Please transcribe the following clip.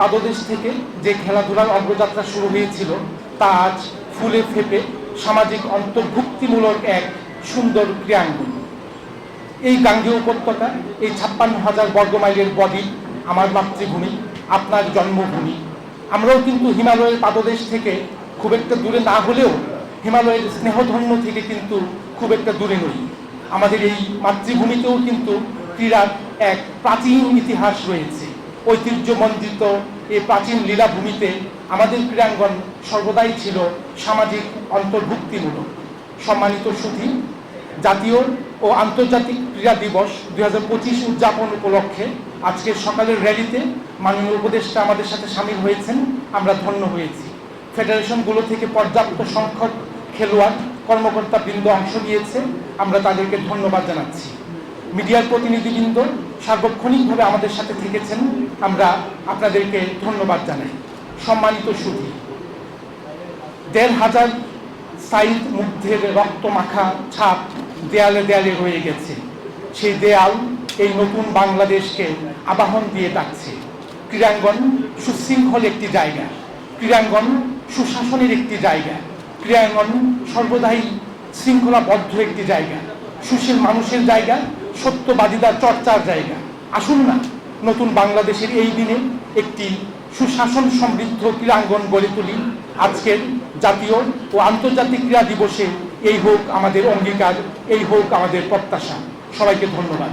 পাদদেশ থেকে যে খেলাধুলার অগ্রযাত্রা শুরু হয়েছিল তা আজ ফুলে ফেপে সামাজিক অন্তর্ভুক্তিমূলক এক সুন্দর ক্রীড়াঙ্গন। এই গাঙ্গেয় উপত্যকা, এই 56,000 বর্গমাইলের বদ্বীপ আমার মাতৃভূমি, আপনার জন্মভূমি। আমরাও কিন্তু হিমালয়ের পাদদেশ থেকে খুব একটা দূরে না হলেও হিমালয়ের স্নেহধন্য থেকে কিন্তু খুব একটা দূরে নই। আমাদের এই মাতৃভূমিতেও কিন্তু ক্রীড়ার এক প্রাচীন ইতিহাস রয়েছে। ঐতিহ্যমণ্ডিত এই প্রাচীন লীলাভূমিতে আমাদের ক্রীড়াঙ্গন সর্বদাই ছিল সামাজিক অন্তর্ভুক্তিমূলক। সম্মানিত সুধী, জাতীয় ও আন্তর্জাতিক ক্রীড়া দিবস 2025 উদযাপন উপলক্ষে আজকের সকালের র্যালিতে মাননীয় উপদেষ্টা আমাদের সাথে সামিল হয়েছেন। আমরা ধন্য হয়েছি। ফেডারেশনগুলো থেকে পর্যাপ্ত সংখ্যক খেলোয়াড়, কর্মকর্তা বৃন্দ অংশ নিয়েছে। আমরা তাদেরকে ধন্যবাদ জানাচ্ছি। মিডিয়ার প্রতিনিধিবৃন্দ সার্বক্ষণিকভাবে আমাদের সাথে থেকেছেন। আমরা আপনাদেরকে ধন্যবাদ জানাই। সম্মানিত সুধী, 1,500 সাইদ মুগ্ধের রক্ত মাখা ছাপ দেয়ালে দেয়ালে রয়ে গেছে। সেই দেয়াল এই নতুন বাংলাদেশকে আবাহন দিয়ে ডাকছে। ক্রীড়াঙ্গন সুশৃঙ্খল একটি জায়গা, ক্রীড়াঙ্গন সুশাসনের একটি জায়গা, ক্রীড়াঙ্গন সর্বদাই শৃঙ্খলাবদ্ধ একটি জায়গা, সুশীল মানুষের জায়গা, সত্যবাদিতার চর্চার জায়গা। আসুন না নতুন বাংলাদেশের এই দিনে একটি সুশাসন সমৃদ্ধ ক্রীড়াঙ্গন গড়ে তুলি। আজকের জাতীয় ও আন্তর্জাতিক ক্রীড়া দিবসে এই হোক আমাদের অঙ্গীকার, এই হোক আমাদের প্রত্যাশা। সবাইকে ধন্যবাদ।